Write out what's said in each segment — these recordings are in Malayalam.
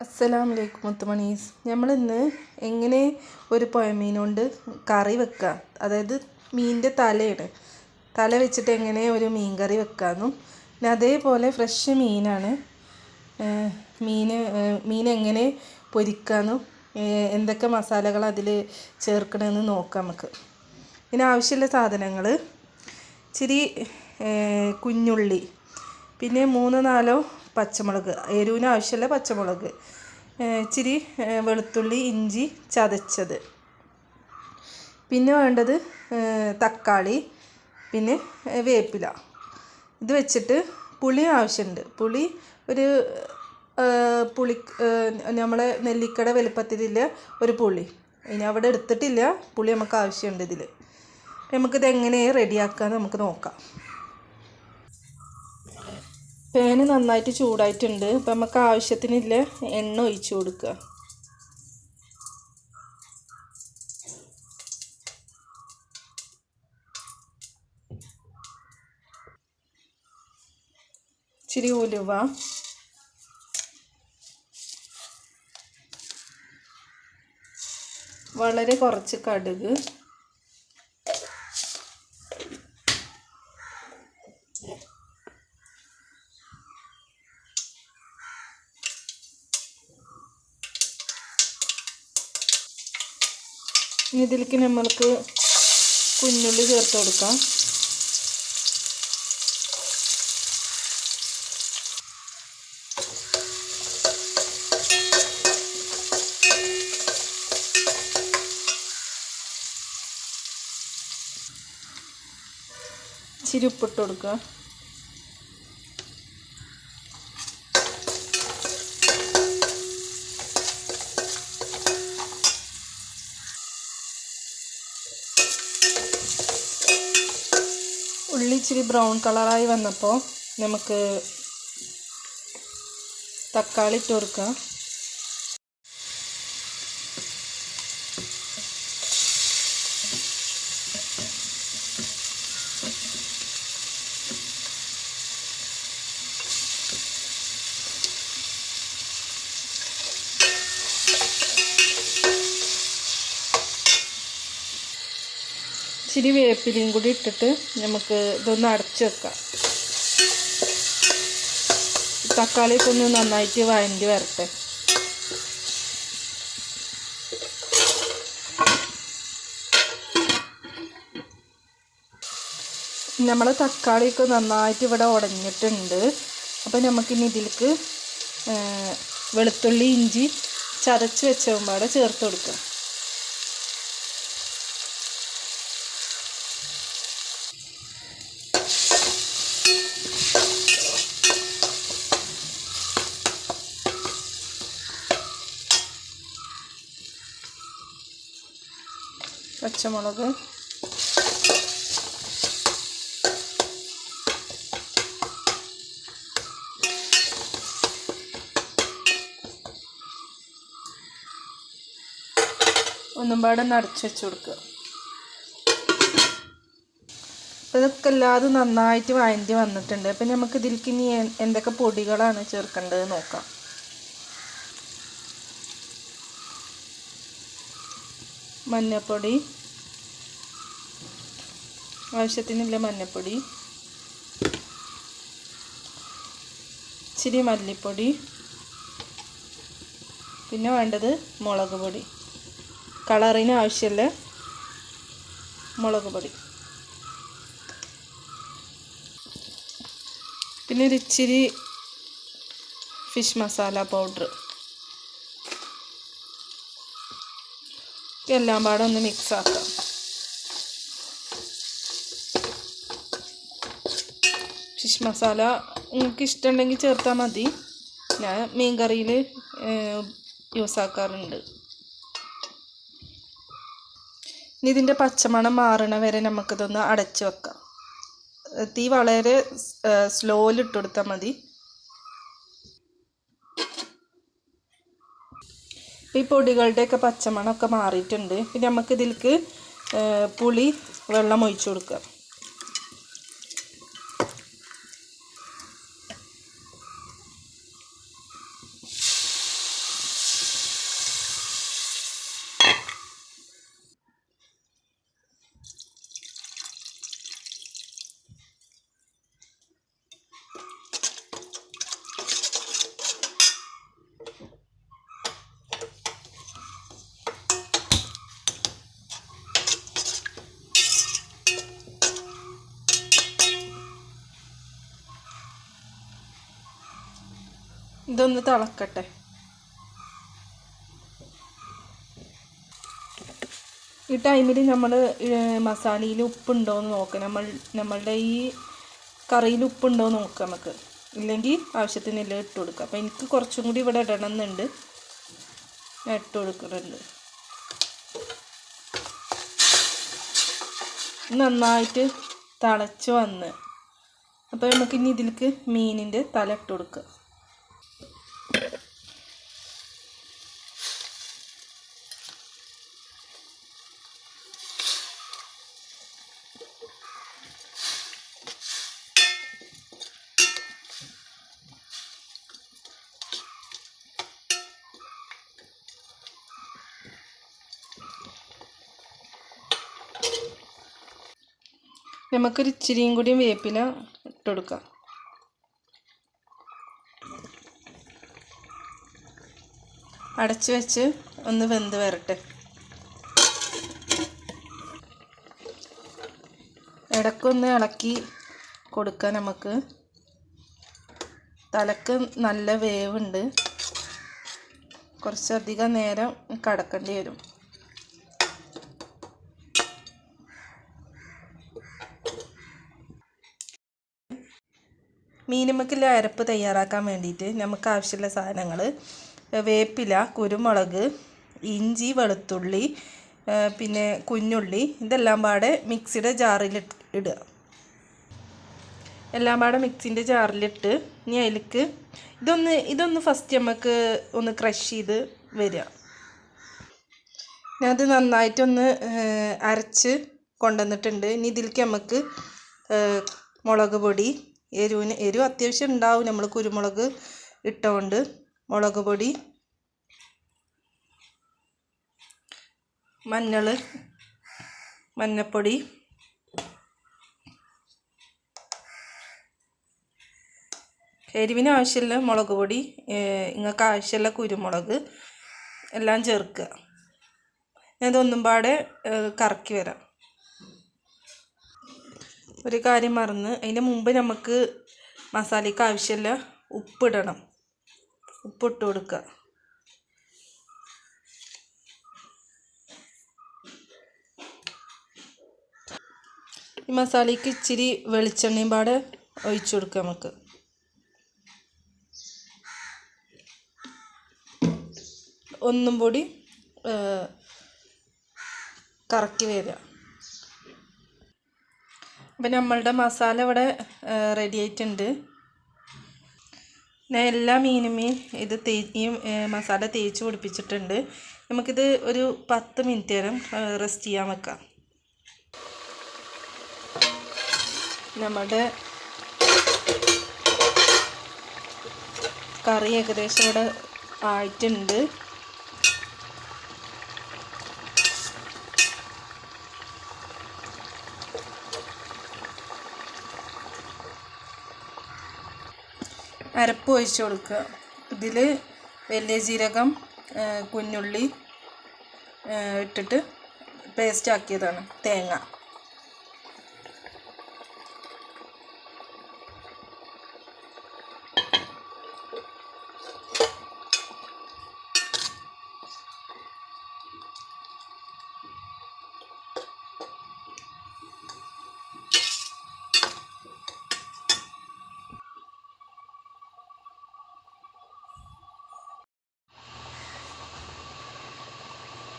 അസ്സലാമു അലൈക്കും മുത്തുമണീസ്. നമ്മളിന്ന് എങ്ങനെ ഒരു പുഴമീൻ കൊണ്ട് കറി വെക്കുക, അതായത് മീനിൻ്റെ തല വെച്ചിട്ട് എങ്ങനെ ഒരു മീൻ കറി വെക്കാമെന്നും പിന്നെ അതേപോലെ ഫ്രഷ് മീനാണ് മീൻ എങ്ങനെ പൊരിക്കാമെന്നും എന്തൊക്കെ മസാലകൾ അതിൽ ചേർക്കണമെന്ന് നോക്കാം നമുക്ക്. ഇതിന് ആവശ്യമുള്ള സാധനങ്ങൾ ഇച്ചിരി കുഞ്ഞുള്ളി, പിന്നെ 3-4 പച്ചമുളക്, എരിവിന് ആവശ്യമുള്ള പച്ചമുളക്, ഇച്ചിരി വെളുത്തുള്ളി, ഇഞ്ചി ചതച്ചത്, പിന്നെ വേണ്ടത് തക്കാളി, പിന്നെ വേപ്പില. ഇത് വെച്ചിട്ട് പുളി ആവശ്യമുണ്ട്. പുളി ഒരു നമ്മളെ നെല്ലിക്കയുടെ വലുപ്പത്തിലുള്ള ഒരു പുളി. ഇനി അവിടെ എടുത്തിട്ടില്ല, പുളി നമുക്ക് ആവശ്യമുണ്ട് ഇതിൽ. നമുക്കിത് എങ്ങനെ റെഡിയാക്കാമെന്ന് നമുക്ക് നോക്കാം. പാന് നന്നായിട്ട് ചൂടായിട്ടുണ്ട്. അപ്പം നമുക്ക് ആവശ്യത്തിനുള്ള എണ്ണ ഒഴിച്ചു കൊടുക്കുക. ഇച്ചിരി ഉലുവ, വളരെ കുറച്ച് കടുക്, ഇതിലേക്ക് നമ്മൾക്ക് കുഞ്ഞുള്ളി ചേർത്ത് കൊടുക്കാം. ഇച്ചിരി ഉപ്പിട്ട് കൊടുക്കുക. ഉള്ളി ഇച്ചിരി ബ്രൗൺ കളറായി വന്നപ്പോൾ നമുക്ക് തക്കാളി ഇട്ട് കൊടുക്കുക. ഇച്ചിരി വേപ്പിലയും കൂടി ഇട്ടിട്ട് നമുക്ക് ഇതൊന്ന് അടച്ചു വെക്കാം. തക്കാളിയൊക്കെ ഒന്ന് നന്നായിട്ട് വഴണ്ടി വരട്ടെ. നമ്മളെ തക്കാളിയൊക്കെ നന്നായിട്ട് ഇവിടെ ഉടഞ്ഞിട്ടുണ്ട്. അപ്പം നമുക്കിനി ഇതിലേക്ക് വെളുത്തുള്ളി, ഇഞ്ചി ചതച്ച് വെച്ചപാടെ ചേർത്ത് കൊടുക്കുക. പച്ചമുളക്, ഒന്നും പാടെ അടച്ചു വെച്ച് കൊടുക്കുക. അപ്പോൾ ഇതൊക്കെ എല്ലാതും നന്നായിട്ട് വഴണ്ടി വന്നിട്ടുണ്ട്. അപ്പം നമുക്ക് ഇതിലേക്ക് ഇനി എന്തൊക്കെ പൊടികളാണ് ചേർക്കേണ്ടത് നോക്കാം. മഞ്ഞൾപ്പൊടി, ആവശ്യത്തിനുള്ള മഞ്ഞൾപ്പൊടി, ഇച്ചിരി മല്ലിപ്പൊടി, പിന്നെ വേണ്ടത് മുളക് പൊടി, കളറിന് ആവശ്യമുള്ള മുളക് പൊടി, പിന്നെ ഒരു ഇച്ചിരി ഫിഷ് മസാല പൗഡർ. എല്ലാം പാടെ ഒന്ന് മിക്സ് ആക്കാം. ഫിഷ് മസാല നിങ്ങൾക്ക് ഇഷ്ടമുണ്ടെങ്കിൽ ചേർത്താൽ മതി. ഞാൻ മീൻ കറിയിൽ യൂസ് ആക്കാറുണ്ട്. ഇനി ഇതിൻ്റെ പച്ചമണം മാറണ വരെ നമുക്കിതൊന്ന് അടച്ചു വെക്കാം. തീ വളരെ സ്ലോയിൽ ഇട്ട് കൊടുത്താൽ മതി. ഈ പൊടികളുടെയൊക്കെ പച്ചമണമൊക്കെ മാറിയിട്ടുണ്ട്. പിന്നെ നമുക്കിതിലേക്ക് പുളി വെള്ളം ഒഴിച്ചു കൊടുക്കുക. ഇതൊന്ന് തിളക്കട്ടെ. ഈ ടൈമിൽ നമ്മൾ മസാലയിൽ ഉപ്പുണ്ടോ എന്ന് നോക്കാം. നമ്മളുടെ ഈ കറിയിൽ ഉപ്പുണ്ടോ എന്ന് നോക്കാം നമുക്ക്. ഇല്ലെങ്കിൽ ആവശ്യത്തിനെല്ലാം ഇട്ട് കൊടുക്കുക. അപ്പോൾ എനിക്ക് കുറച്ചും കൂടി ഇവിടെ ഇടണം എന്നുണ്ട്, ഞാൻ ഇട്ട് കൊടുക്കുന്നുണ്ട്. നന്നായിട്ട് തിളച്ച് വന്ന് അപ്പോൾ നമുക്കിനി ഇതിലേക്ക് മീനിൻ്റെ തല ഇട്ട് കൊടുക്കുക. നമുക്കൊരു ഇച്ചിരിയും കൂടിയും വേപ്പില ഇട്ട് കൊടുക്കാം. അടച്ച് വെച്ച് ഒന്ന് വെന്ത് വരട്ടെ. ഇടയ്ക്കൊന്ന് ഇളക്കി കൊടുക്കാം. നമുക്ക് തലക്ക് നല്ല വേവുണ്ട്, കുറച്ചധികം നേരം കടക്കേണ്ടി വരും. മീനുമ്മക്കുള്ള അരപ്പ് തയ്യാറാക്കാൻ വേണ്ടിയിട്ട് നമുക്ക് ആവശ്യമുള്ള സാധനങ്ങൾ: വേപ്പില, കുരുമുളക്, ഇഞ്ചി, വെളുത്തുള്ളി, പിന്നെ കുഞ്ഞുള്ളി. ഇതെല്ലാം പാടെ മിക്സിയുടെ ജാറിൽ ഇടുക. എല്ലാം പാടെ മിക്സിൻ്റെ ജാറിലിട്ട് ഇനി അതിലേക്ക് ഇതൊന്ന് ഫസ്റ്റ് നമുക്ക് ഒന്ന് ക്രഷ് ചെയ്ത് വരിക. ഞാനത് നന്നായിട്ടൊന്ന് അരച്ച് കൊണ്ടുവന്നിട്ടുണ്ട്. ഇനി ഇതിലേക്ക് നമുക്ക് മുളക് പൊടി, എരിവ് അത്യാവശ്യം ഉണ്ടാവും നമ്മൾ കുരുമുളക് ഇട്ടുകൊണ്ട്, മുളക് പൊടി, മഞ്ഞപ്പൊടി, എരിവിന് ആവശ്യമുള്ള മുളക് പൊടി, നിങ്ങൾക്ക് ആവശ്യമുള്ള കുരുമുളക് എല്ലാം ചേർക്കുക. ഞാനതൊന്നും പാടെ കറക്കി വരാം. ഒരു കാര്യം മറന്ന്, അതിൻ്റെ മുമ്പ് നമുക്ക് മസാലയ്ക്ക് ആവശ്യമുള്ള ഉപ്പിടണം. ഉപ്പിട്ട് കൊടുക്കുക. ഈ മസാലയ്ക്ക് ഇച്ചിരി വെളിച്ചെണ്ണയും പാടെ ഒഴിച്ചു കൊടുക്കുക. നമുക്ക് ഒന്നും കൂടി കറക്കി വരിക. അപ്പം നമ്മളുടെ മസാല ഇവിടെ റെഡി ആയിട്ടുണ്ട്. ഞാൻ എല്ലാ മീനുമേ ഈ മസാല തേച്ച് പിടിപ്പിച്ചിട്ടുണ്ട്. നമുക്കിത് ഒരു 10 മിനിറ്റ് നേരം റെസ്റ്റ് ചെയ്യാൻ വെക്കാം. നമ്മുടെ കറി ഏകദേശം ഇവിടെ ആയിട്ടുണ്ട്. അരപ്പ് ഒഴിച്ച് കൊടുക്കുക. ഇതിൽ വലിയ ജീരകം, കുഞ്ഞുള്ളി ഇട്ടിട്ട് പേസ്റ്റ് ആക്കിയതാണ്, തേങ്ങ.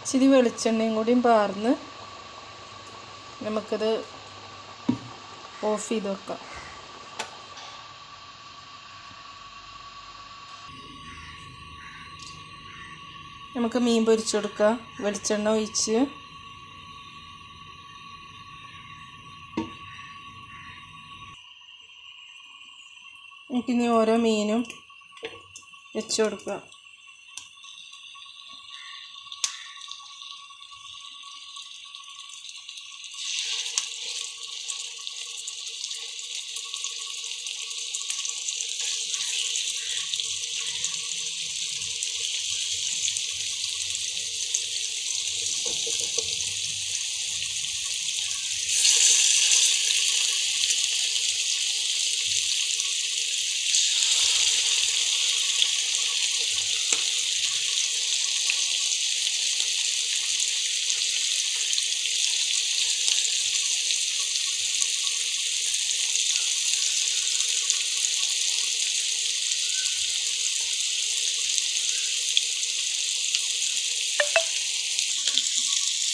ഇച്ചിരി വെളിച്ചെണ്ണയും കൂടിയും പാർന്ന് നമുക്കത് ഓഫ് ചെയ്ത് വെക്കാം. നമുക്ക് മീൻ പൊരിച്ചു കൊടുക്കാം. വെളിച്ചെണ്ണ ഒഴിച്ച് നമുക്കിനി ഓരോ മീനും വെച്ച് കൊടുക്കുക.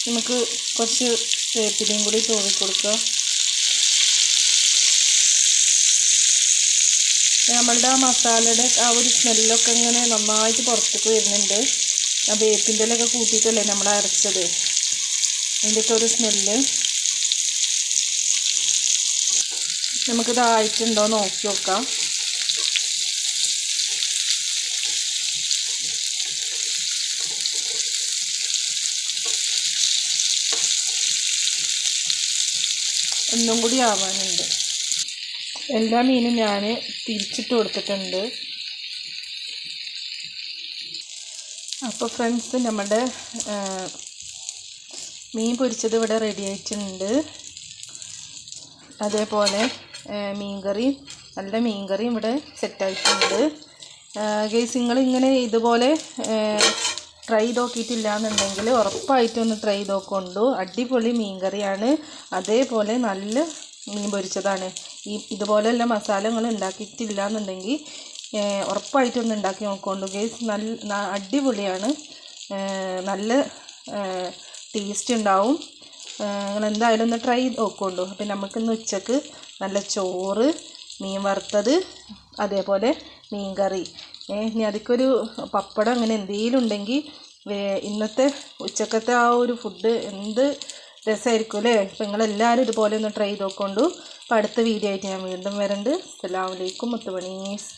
നമുക്ക് കുറച്ച് വേപ്പിലയും കൂടി തൂവി കൊടുക്കുക. നമ്മളുടെ ആ മസാലയുടെ ആ ഒരു സ്മെല്ലൊക്കെ ഇങ്ങനെ നന്നായിട്ട് പുറത്തേക്ക് വരുന്നുണ്ട്. ആ വേപ്പിൻ്റെ ഇലയൊക്കെ കൂട്ടിയിട്ടല്ലേ നമ്മൾ അരച്ചത്, അതിൻ്റെയൊക്കെ ഒരു സ്മെല്ല്. നമുക്കിതായിട്ടുണ്ടോ നോക്കി നോക്കാം. ഒന്നും കൂടി ആവാനുണ്ട്. എല്ലാ മീനും ഞാൻ തിരിച്ചിട്ട് കൊടുത്തിട്ടുണ്ട്. അപ്പോൾ ഫ്രണ്ട്സ്, നമ്മുടെ മീൻ പൊരിച്ചത് ഇവിടെ റെഡി ആയിട്ടുണ്ട്. അതേപോലെ മീൻകറിയും, നല്ല മീൻകറിയും ഇവിടെ സെറ്റായിട്ടുണ്ട്. ഗൈസ്, നിങ്ങളിങ്ങനെ ഇതുപോലെ ട്രൈ ചെയ്ത് നോക്കിയിട്ടില്ല എന്നുണ്ടെങ്കിൽ ഉറപ്പായിട്ടും ഒന്ന് ട്രൈ ചെയ്ത് നോക്കൊണ്ടു. അടിപൊളി മീൻകറിയാണ്, അതേപോലെ നല്ല മീൻ പൊരിച്ചതാണ്. ഇതുപോലെയുള്ള മസാലകൾ ഉണ്ടാക്കിയിട്ടില്ല എന്നുണ്ടെങ്കിൽ ഉറപ്പായിട്ടൊന്ന് ഉണ്ടാക്കി നോക്കൊണ്ടു ഗൈസ്. നല്ല അടിപൊളിയാണ്, നല്ല ടേസ്റ്റ് ഉണ്ടാവും. നിങ്ങൾ എന്തായാലും ഒന്ന് ട്രൈ ചെയ്ത് നോക്കൊണ്ടു. അപ്പം നമുക്കിന്ന് ഉച്ചക്ക് നല്ല ചോറ്, മീൻ വറുത്തത്, അതേപോലെ മീൻ കറി, ഇനി അതിക്കൊരു പപ്പടം അങ്ങനെ എന്തെങ്കിലും ഉണ്ടെങ്കിൽ ഇന്നത്തെ ഉച്ചക്കത്തെ ആ ഒരു ഫുഡ് എന്ത് രസമായിരിക്കും അല്ലേ. അപ്പം നിങ്ങളെല്ലാവരും ഇതുപോലെ ഒന്ന് ട്രൈ ചെയ്ത് നോക്കൊണ്ടു. അപ്പോൾ അടുത്ത വീഡിയോ ആയിട്ട് ഞാൻ വീണ്ടും വരുന്നുണ്ട്. അസ്സലാമു അലൈക്കും മുത്തുമണീസ്.